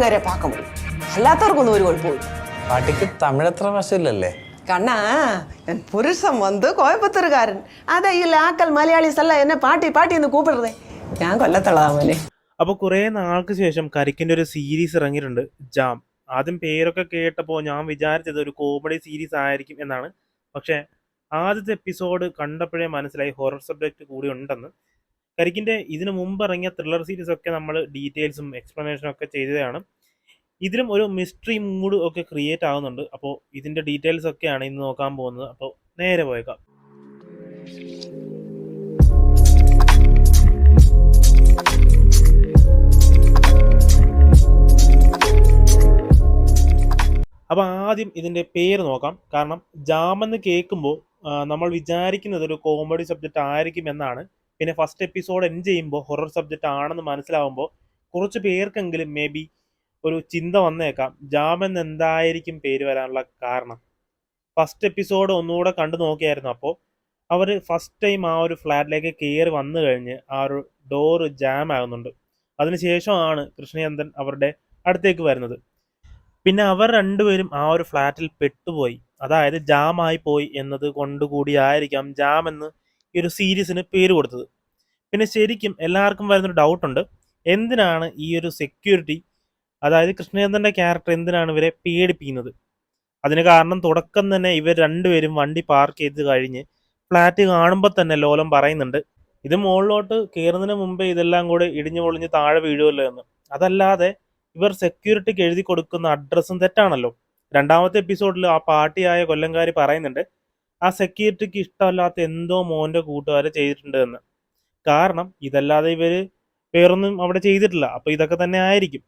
വരെ பார்க்க முடியும். അല്ലാത്തവർക്കൊന്നും ഒരു കുഴപ്പമില്ല. പാട്ടിക്ക് തമിഴ് അത്ര വശമില്ലല്ലേ? കണ്ണാ, എൻ പുരുഷൻ വന്ന് കോയമ്പത്തൂർകാരൻ. അതാ ഈ ലാക്കൽ മലയാളീസ് എല്ലാം എന്നെ പാട്ടി പാട്ടി എന്ന് കൂപ്പിടുന്നേ. ഞാൻ കൊല്ലത്തുള്ളതാ മോനെ. അപ്പോൾ കുറേ നാൾക്ക് ശേഷം കരിക്കിൻ്റെ ഒരു സീരീസ് ഇറങ്ങിയിട്ടുണ്ട്, ജാം. ആദ്യം പേരൊക്കെ കേട്ടപ്പോൾ ഞാൻ വിചാരിച്ചത് ഒരു കോമഡി സീരീസ് ആയിരിക്കും എന്നാണ്. പക്ഷേ ആദ്യത്തെ എപ്പിസോഡ് കണ്ടപ്പോഴേ മനസ്സിലായി ഹൊറർ സബ്ജക്റ്റ് കൂടി ഉണ്ടെന്ന്. കരിക്കിൻ്റെ ഇതിനു മുമ്പ് ഇറങ്ങിയ ത്രില്ലർ സീരീസ് ഒക്കെ നമ്മൾ ഡീറ്റെയിൽസും എക്സ്പ്ലനേഷനും ഒക്കെ ചെയ്തതാണ്. ഇതിലും ഒരു മിസ്റ്ററി മൂഡ് ഒക്കെ ക്രിയേറ്റ് ആകുന്നുണ്ട്. അപ്പോൾ ഇതിൻ്റെ ഡീറ്റെയിൽസ് ഒക്കെയാണ് ഇന്ന് നോക്കാൻ പോകുന്നത്. അപ്പോൾ നേരെ പോയേക്കാം. അപ്പോൾ ആദ്യം ഇതിൻ്റെ പേര് നോക്കാം. കാരണം ജാമെന്ന് കേൾക്കുമ്പോൾ നമ്മൾ വിചാരിക്കുന്നത് ഒരു കോമഡി സബ്ജക്റ്റ് ആയിരിക്കും എന്നാണ്. പിന്നെ ഫസ്റ്റ് എപ്പിസോഡ് എൻഡ് ചെയ്യുമ്പോൾ ഹൊറർ സബ്ജക്റ്റ് ആണെന്ന് മനസ്സിലാവുമ്പോൾ കുറച്ച് പേർക്കെങ്കിലും മേ ബി ഒരു ചിന്ത വന്നേക്കാം, ജാമെന്ന് എന്തായിരിക്കും പേര് വരാനുള്ള കാരണം. ഫസ്റ്റ് എപ്പിസോഡ് ഒന്നുകൂടെ കണ്ടു നോക്കിയായിരുന്നു. അപ്പോൾ അവർ ഫസ്റ്റ് ടൈം ആ ഒരു ഫ്ലാറ്റിലേക്ക് കയറി വന്നു കഴിഞ്ഞ് ആ ഒരു ഡോറ് ജാം ആകുന്നുണ്ട്. അതിനുശേഷമാണ് കൃഷ്ണചന്ദ്രൻ അവരുടെ അടുത്തേക്ക് വരുന്നത്. പിന്നെ അവർ രണ്ടുപേരും ആ ഒരു ഫ്ലാറ്റിൽ പെട്ടുപോയി, അതായത് ജാമായി പോയി എന്നത് കൊണ്ടുകൂടിയായിരിക്കാം ജാം എന്ന് ഈ ഒരു സീരീസിന് പേര് കൊടുത്തത്. പിന്നെ ശരിക്കും എല്ലാവർക്കും വരുന്നൊരു ഡൗട്ടുണ്ട്, എന്തിനാണ് ഈ ഒരു സെക്യൂരിറ്റി, അതായത് കൃഷ്ണചന്ദ്രൻ്റെ ക്യാരക്ടർ എന്തിനാണ് ഇവരെ പേടിപ്പിക്കുന്നത്? അതിന് കാരണം തുടക്കം തന്നെ ഇവർ രണ്ടുപേരും വണ്ടി പാർക്ക് ചെയ്ത് കഴിഞ്ഞ് ഫ്ലാറ്റ് കാണുമ്പോൾ തന്നെ ലോലം പറയുന്നുണ്ട്, ഇത് മുകളിലോട്ട് കയറുന്നതിന് മുമ്പേ ഇതെല്ലാം കൂടെ ഇടിഞ്ഞു പൊളിഞ്ഞ് താഴെ വീഴുമല്ലോ എന്ന്. അതല്ലാതെ ഇവർ സെക്യൂരിറ്റിക്ക് എഴുതി കൊടുക്കുന്ന അഡ്രസ്സും തെറ്റാണല്ലോ. രണ്ടാമത്തെ എപ്പിസോഡിൽ ആ പാർട്ടിയായ കൊല്ലംകാരി പറയുന്നുണ്ട്, ആ സെക്യൂരിറ്റിക്ക് ഇഷ്ടമല്ലാത്ത എന്തോ മോൻ്റെ കൂട്ടുകാരെ ചെയ്തിട്ടുണ്ട് എന്ന്. കാരണം ഇതല്ലാതെ ഇവർ വേറൊന്നും അവിടെ ചെയ്തിട്ടില്ല. അപ്പോൾ ഇതൊക്കെ തന്നെ ആയിരിക്കും.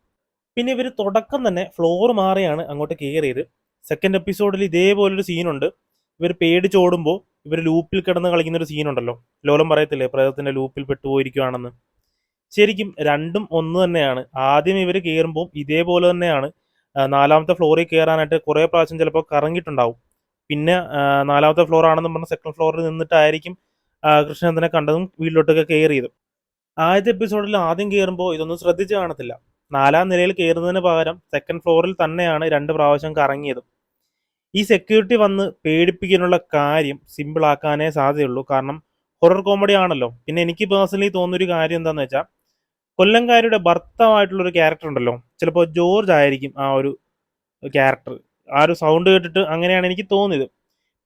പിന്നെ ഇവർ തുടക്കം തന്നെ ഫ്ലോർ മാറിയാണ് അങ്ങോട്ട് കയറിയത്. സെക്കൻഡ് എപ്പിസോഡിൽ ഇതേപോലൊരു സീനുണ്ട്. ഇവർ പേടിച്ചോടുമ്പോൾ ഇവർ ലൂപ്പിൽ കിടന്ന് കളിക്കുന്നൊരു സീനുണ്ടല്ലോ, ലോലം പറയത്തില്ലേ പ്രേതത്തിൻ്റെ ലൂപ്പിൽ പെട്ടുപോയിരിക്കുകയാണെന്ന്. ശരിക്കും രണ്ടും ഒന്ന് തന്നെയാണ്. ആദ്യം ഇവർ കയറുമ്പോൾ ഇതേപോലെ തന്നെയാണ് നാലാമത്തെ ഫ്ലോറിൽ കയറാനായിട്ട് കുറേ പ്രാവശ്യം ചിലപ്പോൾ കറങ്ങിയിട്ടുണ്ടാവും. പിന്നെ നാലാമത്തെ ഫ്ലോർ ആണെന്ന് പറഞ്ഞാൽ സെക്കൻഡ് ഫ്ലോറിൽ നിന്നിട്ടായിരിക്കും കൃഷ്ണചന്ദ്രനെ കണ്ടതും വീട്ടിലോട്ടൊക്കെ കയറിയതും. ആദ്യത്തെ എപ്പിസോഡിൽ ആദ്യം കയറുമ്പോൾ ഇതൊന്നും ശ്രദ്ധിച്ച് കാണത്തില്ല. 4ാം നിലയിൽ കയറുന്നതിന് പകരം സെക്കൻഡ് ഫ്ലോറിൽ തന്നെയാണ് 2 പ്രാവശ്യം കറങ്ങിയതും. ഈ സെക്യൂരിറ്റി വന്ന് പേടിപ്പിക്കാനുള്ള കാര്യം സിമ്പിളാക്കാനേ സാധ്യതയുള്ളൂ. കാരണം ഹൊറർ കോമഡി ആണല്ലോ. പിന്നെ എനിക്ക് പേഴ്സണലി തോന്നുന്നൊരു കാര്യം എന്താണെന്ന് വെച്ചാൽ, കൊല്ലംകാരിയുടെ ഭർത്താവായിട്ടുള്ളൊരു ക്യാരക്ടർ ഉണ്ടല്ലോ, ചിലപ്പോൾ ജോർജ് ആയിരിക്കും ആ ഒരു ക്യാരക്ടർ. ആ ഒരു സൗണ്ട് കേട്ടിട്ട് അങ്ങനെയാണ് എനിക്ക് തോന്നിയത്.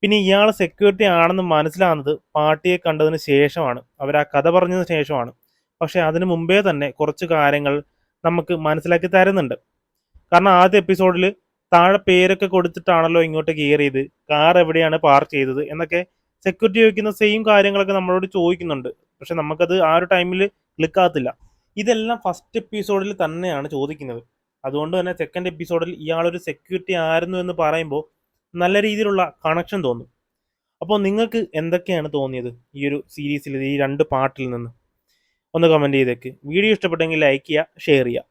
പിന്നെ ഇയാൾ സെക്യൂരിറ്റി ആണെന്ന് മനസ്സിലാകുന്നത് പാർട്ടിയെ കണ്ടതിന് ശേഷമാണ്, അവർ ആ കഥ പറഞ്ഞതിന് ശേഷമാണ്. പക്ഷേ അതിന് മുമ്പേ തന്നെ കുറച്ച് കാര്യങ്ങൾ നമുക്ക് മനസ്സിലാക്കി തരുന്നുണ്ട്. കാരണം ആദ്യ എപ്പിസോഡിൽ താഴെ പേരൊക്കെ കൊടുത്തിട്ടാണല്ലോ ഇങ്ങോട്ട് കയറിയത്, കാർ എവിടെയാണ് പാർക്ക് ചെയ്തത് എന്നൊക്കെ സെക്യൂരിറ്റി ചോദിക്കുന്ന സെയിം കാര്യങ്ങളൊക്കെ നമ്മളോട് ചോദിക്കുന്നുണ്ട്. പക്ഷെ നമുക്കത് ആ ഒരു ടൈമിൽ ക്ലിക്കാകത്തില്ല. ഇതെല്ലാം ഫസ്റ്റ് എപ്പിസോഡിൽ തന്നെയാണ് ചോദിക്കുന്നത്. അതുകൊണ്ട് തന്നെ സെക്കൻഡ് എപ്പിസോഡിൽ ഇയാളൊരു സെക്യൂരിറ്റി ആയിരുന്നു എന്ന് പറയുമ്പോൾ നല്ല രീതിയിലുള്ള കണക്ഷൻ തോന്നും. അപ്പോൾ നിങ്ങൾക്ക് എന്തൊക്കെയാണ് തോന്നിയത് ഈ ഒരു സീരീസിൽ, ഈ 2 പാർട്ടിൽ നിന്ന്? ഒന്ന് കമൻറ്റ് ചെയ്തേക്ക്. വീഡിയോ ഇഷ്ടപ്പെട്ടെങ്കിൽ ലൈക്ക് ചെയ്യുക, ഷെയർ ചെയ്യുക.